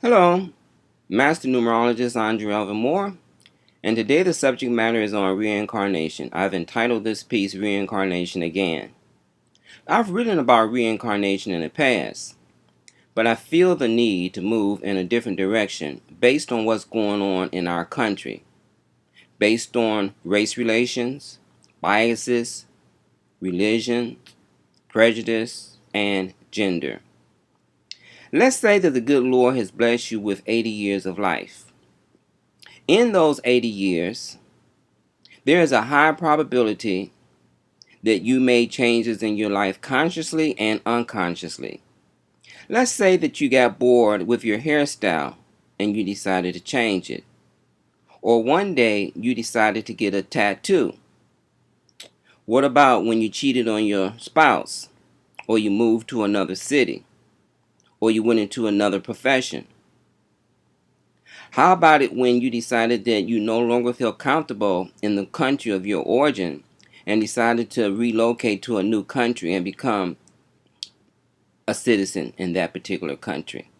Hello, Master Numerologist Andre Alvin Moore, and today the subject matter is on reincarnation. I've entitled this piece Reincarnation Again. I've written about reincarnation in the past, but I feel the need to move in a different direction based on what's going on in our country, based on race relations, biases, religion, prejudice, and gender. Let's say that the good Lord has blessed you with 80 years of life. In those 80 years, there is a high probability that you made changes in your life consciously and unconsciously. Let's say that you got bored with your hairstyle and you decided to change it. Or one day you decided to get a tattoo. What about when you cheated on your spouse? Or you moved to another city? Or you went into another profession? How about it when you decided that you no longer feel comfortable in the country of your origin and decided to relocate to a new country and become a citizen in that particular country?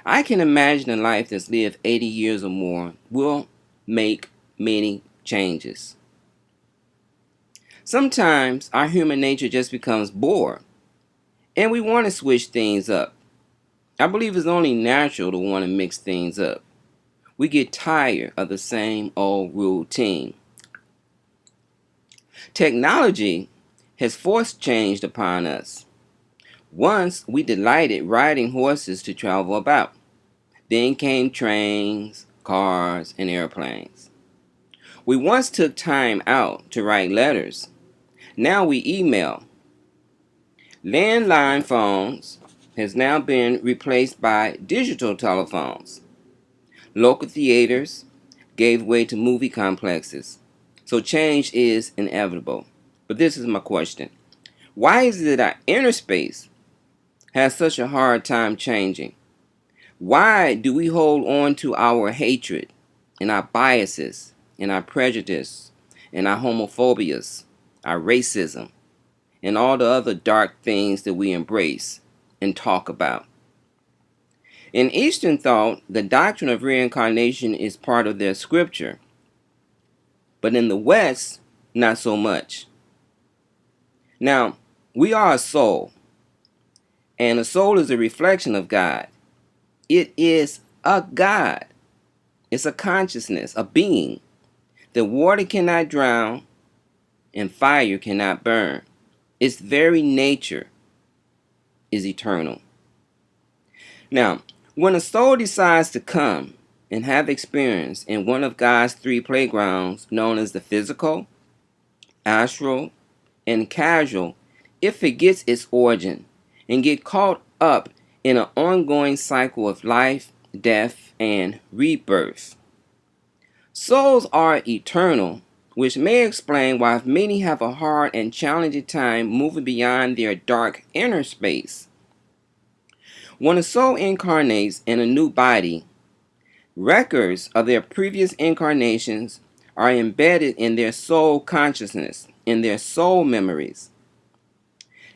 I can imagine a life that's lived 80 years or more will make many changes. Sometimes our human nature just becomes bored and we want to switch things up. I believe it's only natural to want to mix things up. We get tired of the same old routine. Technology has forced change upon us. Once we delighted riding horses to travel about. Then came trains, cars, and airplanes. We once took time out to write letters. Now we email. Landline phones has now been replaced by digital telephones. Local theaters gave way to movie complexes. So change is inevitable. But this is my question. Why is it that our inner space has such a hard time changing? Why do we hold on to our hatred and our biases and our prejudice and our homophobias, our racism, and all the other dark things that we embrace and talk about? In Eastern thought, the doctrine of reincarnation is part of their scripture. But in the West, not so much. Now, we are a soul, and a soul is a reflection of God. It is a God. It's a consciousness, a being that water cannot drown and fire cannot burn. Its very nature is eternal. Now, when a soul decides to come and have experience in one of God's three playgrounds known as the physical, astral, and causal, it forgets its origin and get caught up in an ongoing cycle of life, death, and rebirth. Souls are eternal, which may explain why many have a hard and challenging time moving beyond their dark inner space. When a soul incarnates in a new body, records of their previous incarnations are embedded in their soul consciousness, in their soul memories.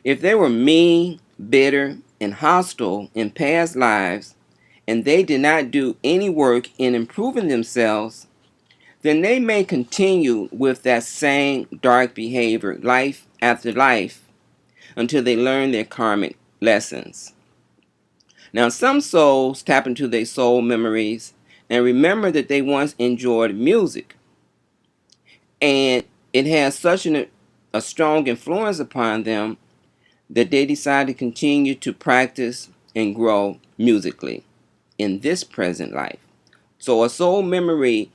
If they were mean, bitter, and hostile in past lives, and they did not do any work in improving themselves, then they may continue with that same dark behavior life after life until they learn their karmic lessons. Now, some souls tap into their soul memories and remember that they once enjoyed music, and it has such a strong influence upon them that they decide to continue to practice and grow musically in this present life. So a soul memory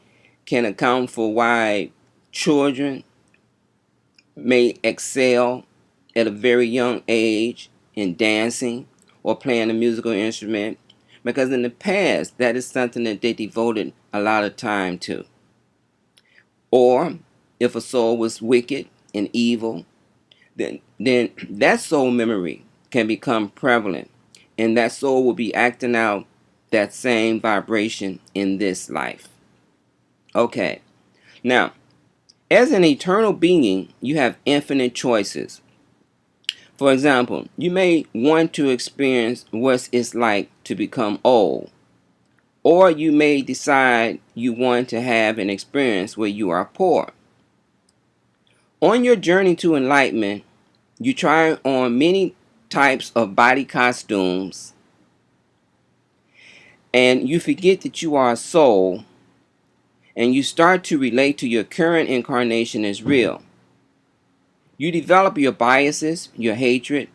can account for why children may excel at a very young age in dancing or playing a musical instrument, because in the past that is something that they devoted a lot of time to. Or if a soul was wicked and evil, then that soul memory can become prevalent, and that soul will be acting out that same vibration in this life. Okay, now, as an eternal being, you have infinite choices. For example, you may want to experience what it's like to become old, or you may decide you want to have an experience where you are poor. On your journey to enlightenment, you try on many types of body costumes, and you forget that you are a soul, and you start to relate to your current incarnation as real. You develop your biases, your hatred,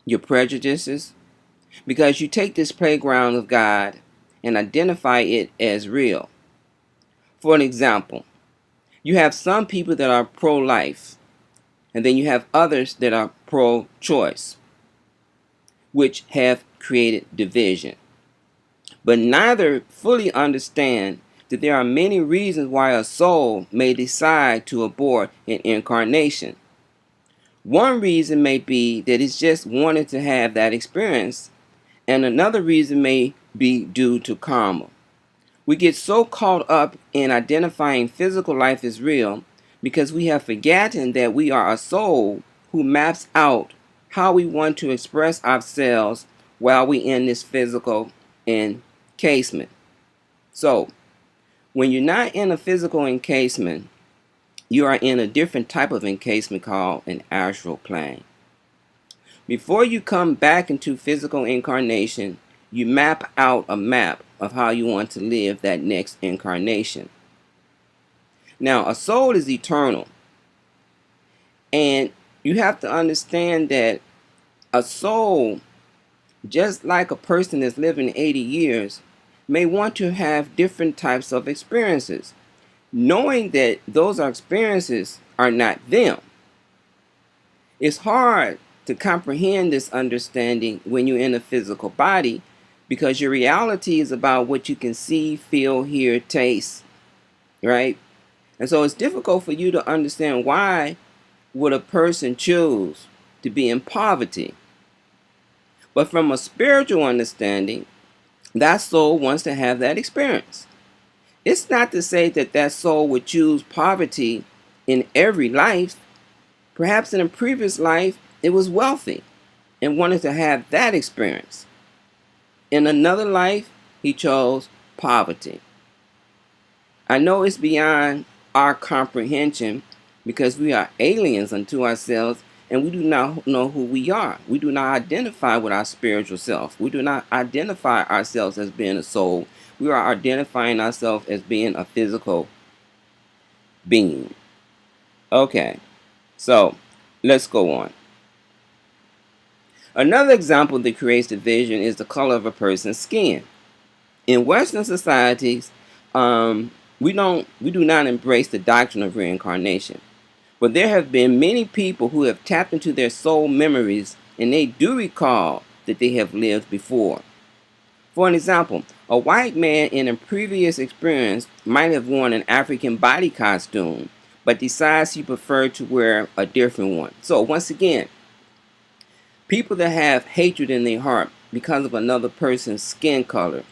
your prejudices, because you take this playground of God and identify it as real. For an example, you have some people that are pro-life, and then you have others that are pro-choice, which have created division. But neither fully understand that there are many reasons why a soul may decide to abort an incarnation. One reason may be that it's just wanted to have that experience, and another reason may be due to karma. We get so caught up in identifying physical life as real because we have forgotten that we are a soul who maps out how we want to express ourselves while we in this physical encasement. So, when you're not in a physical encasement, you are in a different type of encasement called an astral plane. Before you come back into physical incarnation, you map out a map of how you want to live that next incarnation. Now, a soul is eternal, and you have to understand that a soul, just like a person that's living 80 years, may want to have different types of experiences, knowing that those experiences are not them. It's hard to comprehend this understanding when you're in a physical body, because your reality is about what you can see, feel, hear, taste, right? And so it's difficult for you to understand why would a person choose to be in poverty. But from a spiritual understanding, that soul wants to have that experience. It's not to say that that soul would choose poverty in every life. Perhaps in a previous life, it was wealthy and wanted to have that experience. In another life, he chose poverty. I know it's beyond our comprehension because we are aliens unto ourselves and we do not know who we are. We do not identify with our spiritual self. We do not identify ourselves as being a soul. We are identifying ourselves as being a physical being. Okay, so let's go on. Another example that creates division is the color of a person's skin. In Western societies, we do not embrace the doctrine of reincarnation. But there have been many people who have tapped into their soul memories and they do recall that they have lived before. For an example, a white man in a previous experience might have worn an African body costume, but decides he preferred to wear a different one. So once again, people that have hatred in their heart because of another person's skin color,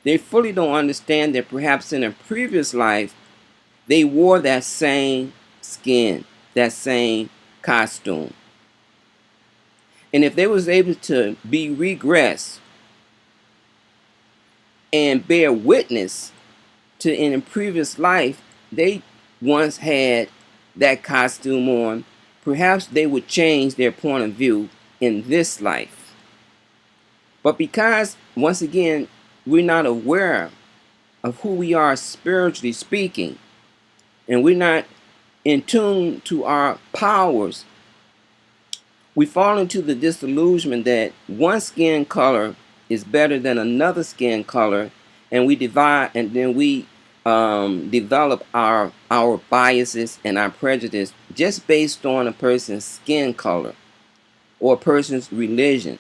they fully don't understand that perhaps in a previous life, they wore that same skin, that same costume. And if they was able to be regressed and bear witness to in a previous life, they once had that costume on, perhaps they would change their point of view in this life. But because, once again, we're not aware of who we are spiritually speaking, and we're not in tune to our powers, we fall into the disillusionment that one skin color is better than another skin color, and we divide, and then we develop our biases and our prejudice just based on a person's skin color, or a person's religion,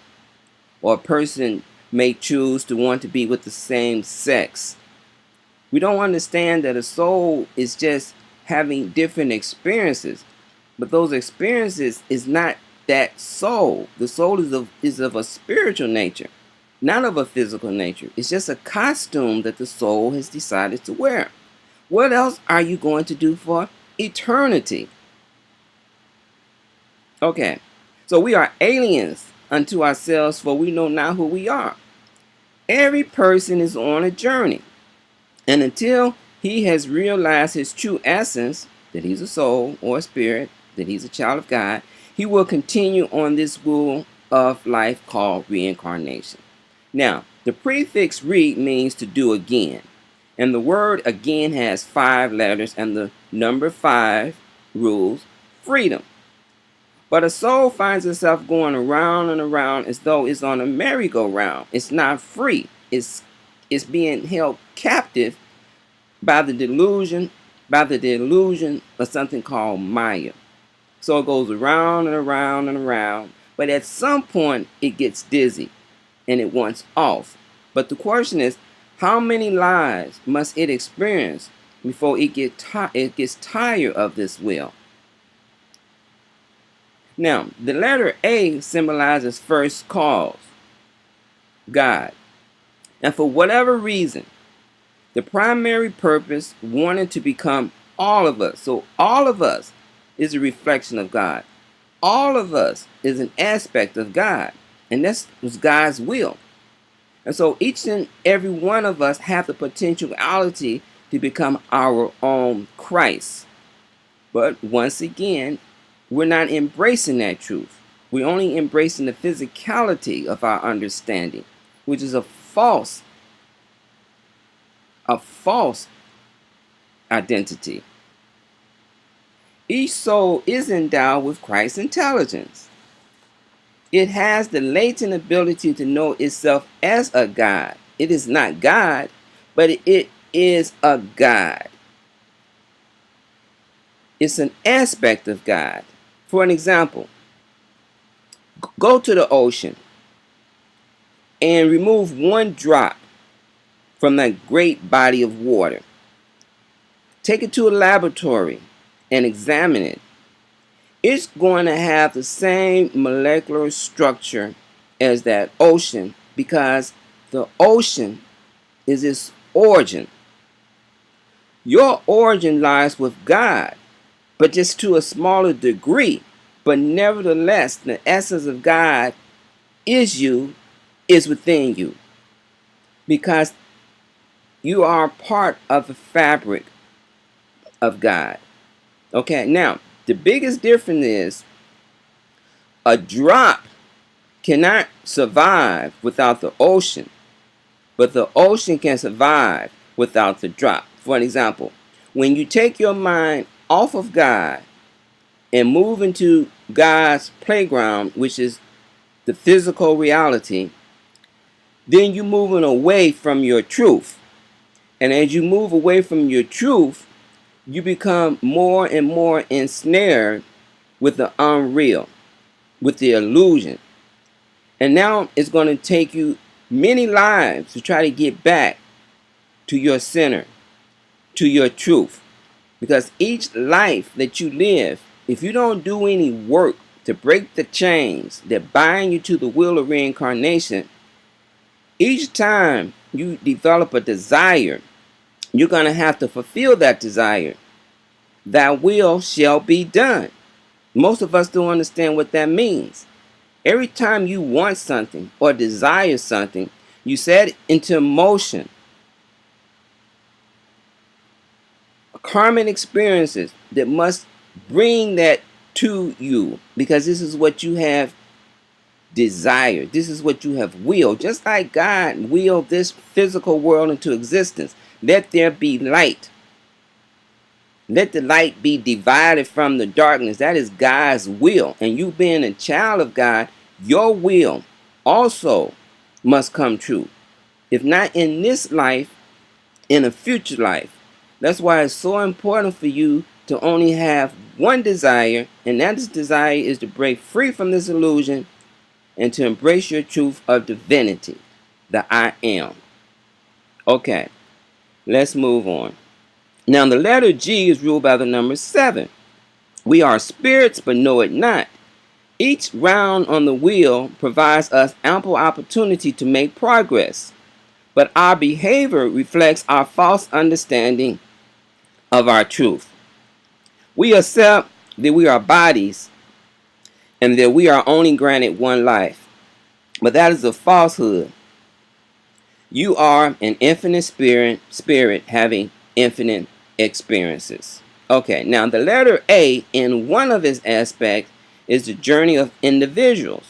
or a person may choose to want to be with the same sex. We don't understand that a soul is just having different experiences, but those experiences is not that soul. The soul is of a spiritual nature, not of a physical nature. It's just a costume that the soul has decided to wear. What else are you going to do for eternity? Okay, So we are aliens unto ourselves, for we know not who we are. Every person is on a journey. And until he has realized his true essence, that he's a soul or a spirit, that he's a child of God, he will continue on this wheel of life called reincarnation. Now, the prefix re means to do again. And the word again has 5 letters, and the number 5 rules freedom. But a soul finds itself going around and around as though it's on a merry-go-round. It's not free. It's being held captive by the delusion of something called Maya. So it goes around and around and around. But at some point it gets dizzy and it wants off. But the question is, how many lives must it experience before it gets tired of this wheel? Now, the letter A symbolizes first cause, God. And for whatever reason, the primary purpose wanted to become all of us. So all of us is a reflection of God. All of us is an aspect of God. And that was God's will. And so each and every one of us have the potentiality to become our own Christ. But once again, we're not embracing that truth. We're only embracing the physicality of our understanding, which is a false identity. Each soul is endowed with Christ's intelligence. It has the latent ability to know itself as a God. It is not God, but it is a God. It's an aspect of God. For an example, go to the ocean and remove one drop from that great body of water. Take it to a laboratory and examine it. It's going to have the same molecular structure as that ocean, because the ocean is its origin. Your origin lies with God, but just to a smaller degree. But nevertheless, the essence of God is within you, because you are part of the fabric of God. Okay, now the biggest difference is a drop cannot survive without the ocean, but the ocean can survive without the drop. For an example, when you take your mind off of God and move into God's playground, which is the physical reality, then you're moving away from your truth. And as you move away from your truth, you become more and more ensnared with the unreal, with the illusion. And now it's going to take you many lives to try to get back to your center, to your truth. Because each life that you live, if you don't do any work to break the chains that bind you to the wheel of reincarnation, each time you develop a desire, you're going to have to fulfill that desire. Thy will shall be done. Most of us don't understand what that means. Every time you want something or desire something, you set it into motion. Karmic experiences that must bring that to you, because this is what you have desired. This is what you have willed. Just like God willed this physical world into existence. Let there be light. Let the light be divided from the darkness. That is God's will. And you being a child of God, your will also must come true. If not in this life, in a future life. That's why it's so important for you to only have one desire, and that desire is to break free from this illusion and to embrace your truth of divinity, the I am. Okay, let's move on. Now the letter G is ruled by the number 7. We are spirits but know it not. Each round on the wheel provides us ample opportunity to make progress, but our behavior reflects our false understanding of our truth. We accept that we are bodies and that we are only granted one life. But that is a falsehood. You are an infinite spirit having infinite experiences. Okay, now the letter A in one of its aspects is the journey of individuals.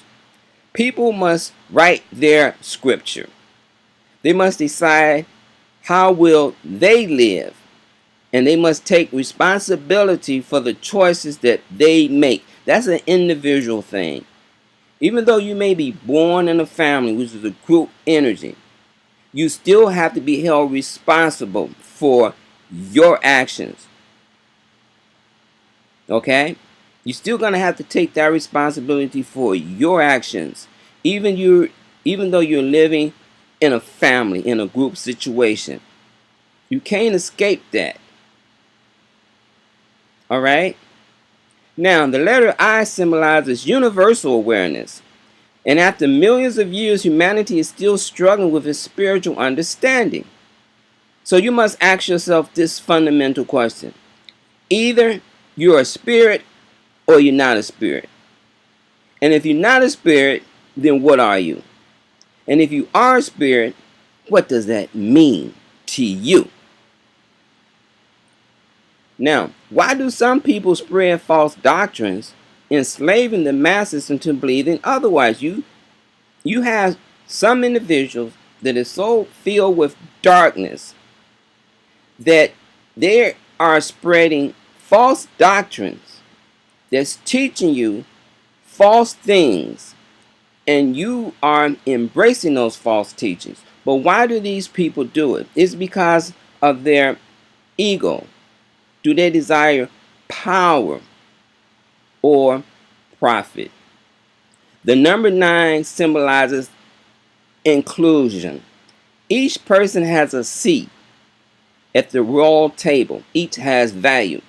People must write their scripture. They must decide how will they live, and they must take responsibility for the choices that they make. That's an individual thing. Even though you may be born in a family, which is a group energy, you still have to be held responsible for your actions. Okay? You're still going to have to take that responsibility for your actions. Even though you're living in a family, in a group situation. You can't escape that. All right? Now, the letter I symbolizes universal awareness. And after millions of years, humanity is still struggling with its spiritual understanding. So you must ask yourself this fundamental question. Either you're a spirit or you're not a spirit. And if you're not a spirit, then what are you? And if you are a spirit, what does that mean to you? Now, why do some people spread false doctrines, enslaving the masses into believing otherwise? You have some individuals that is so filled with darkness that they are spreading false doctrines that's teaching you false things, and you are embracing those false teachings. But why do these people do it? It's because of their ego. Do they desire power or profit? The number 9 symbolizes inclusion. Each person has a seat at the royal table. Each has value.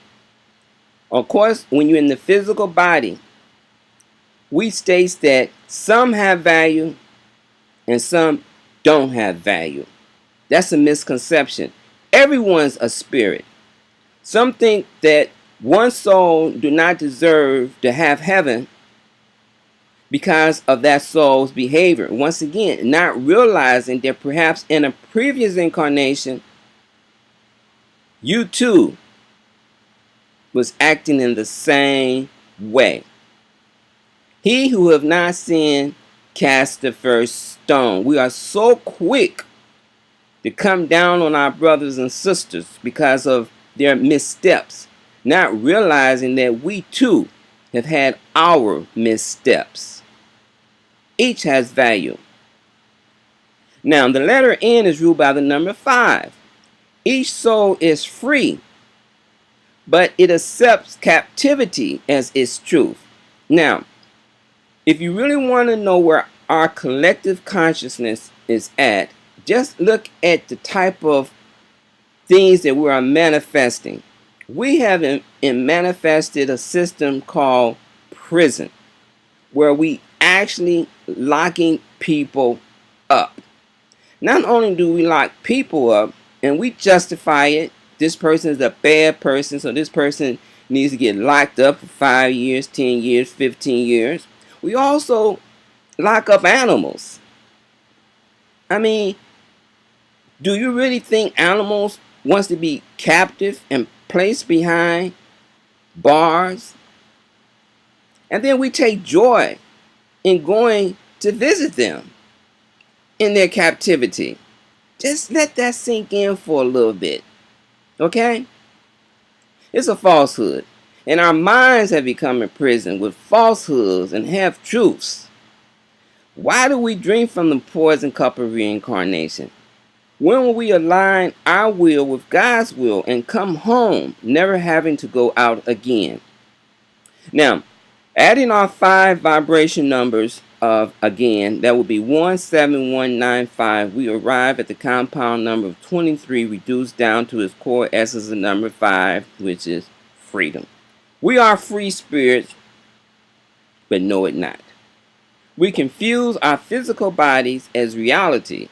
Of course, when you're in the physical body, we state that some have value and some don't have value. That's a misconception. Everyone's a spirit. Some think that one soul do not deserve to have heaven because of that soul's behavior. Once again, not realizing that perhaps in a previous incarnation, you too was acting in the same way. He who have not sinned, cast the first stone. We are so quick to come down on our brothers and sisters because of their missteps, not realizing that we too have had our missteps. Each has value. Now, the letter N is ruled by the number 5. Each soul is free, but it accepts captivity as its truth. Now, if you really want to know where our collective consciousness is at, just look at the type of things that we are manifesting. We have manifested a system called prison, where we actually locking people up. Not only do we lock people up and we justify it, this person is a bad person, so this person needs to get locked up for 5 years, 10 years, 15 years. We also lock up animals. I mean, do you really think animals wants to be captive and placed behind bars? And then we take joy in going to visit them in their captivity. Just let that sink in for a little bit. Okay? It's a falsehood. And our minds have become imprisoned with falsehoods and half-truths. Why do we drink from the poison cup of reincarnation? When will we align our will with God's will and come home, never having to go out again? Now, adding our 5 vibration numbers of, again, that would be 17195, we arrive at the compound number of 23, reduced down to its core essence of number 5, which is freedom. We are free spirits, but know it not. We confuse our physical bodies as reality.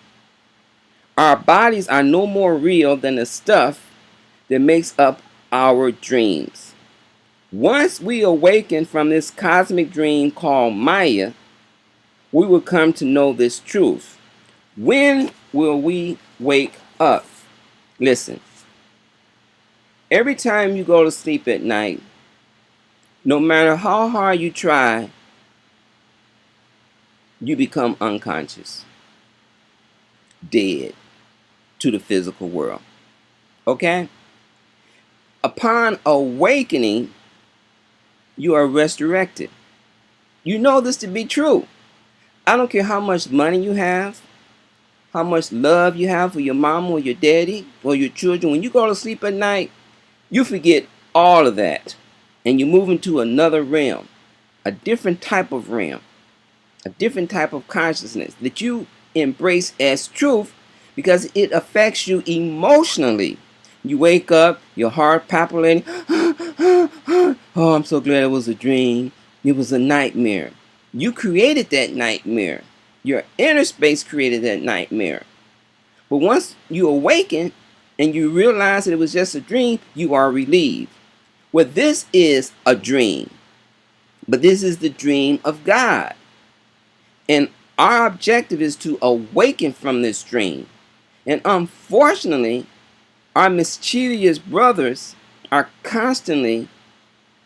Our bodies are no more real than the stuff that makes up our dreams. Once we awaken from this cosmic dream called Maya, we will come to know this truth. When will we wake up? Listen, every time you go to sleep at night, no matter how hard you try, you become unconscious, dead to the physical world. Okay? Upon awakening, you are resurrected. You know this to be true. I don't care how much money you have, how much love you have for your mama or your daddy or your children. When you go to sleep at night, you forget all of that. And you move into another realm, a different type of realm, a different type of consciousness that you embrace as truth because it affects you emotionally. You wake up, your heart palpitating. Oh, I'm so glad it was a dream. It was a nightmare. You created that nightmare. Your inner space created that nightmare. But once you awaken and you realize that it was just a dream, you are relieved. Well, this is a dream, but this is the dream of God. And our objective is to awaken from this dream. And unfortunately, our mischievous brothers are constantly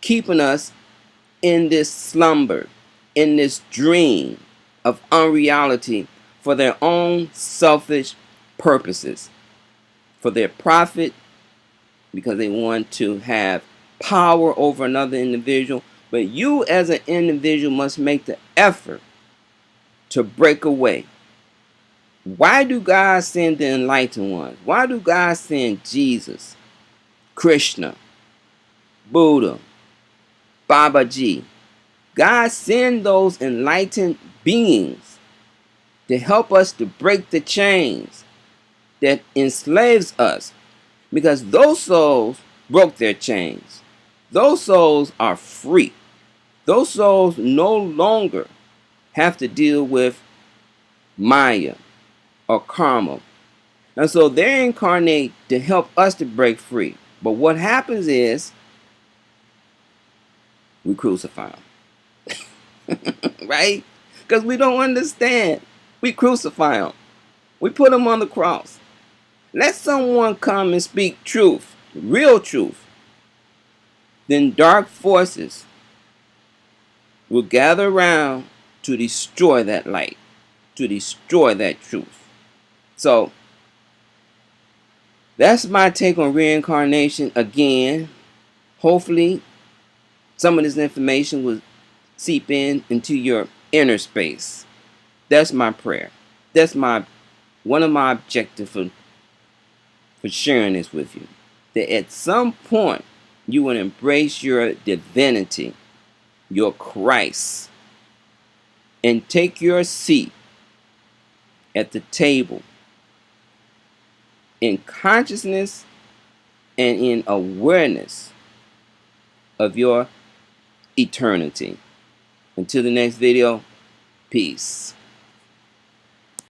keeping us in this slumber, in this dream of unreality for their own selfish purposes, for their profit, because they want to have power over another individual. But you as an individual must make the effort to break away. Why do God send the enlightened ones? Why do God send Jesus, Krishna, Buddha, Babaji? God send those enlightened beings to help us to break the chains that enslaves us, because those souls broke their chains. Those souls are free. Those souls no longer have to deal with Maya or karma. And so they incarnate to help us to break free. But what happens is we crucify them. Right? Because we don't understand. We crucify them. We put them on the cross. Let someone come and speak truth, real truth. Then dark forces will gather around to destroy that light, to destroy that truth. So that's my take on reincarnation. Again, hopefully some of this information will seep into your inner space. That's my prayer. That's one of my objectives for sharing this with you. That at some point you will embrace your divinity, your Christ, and take your seat at the table in consciousness and in awareness of your eternity. Until the next video, peace.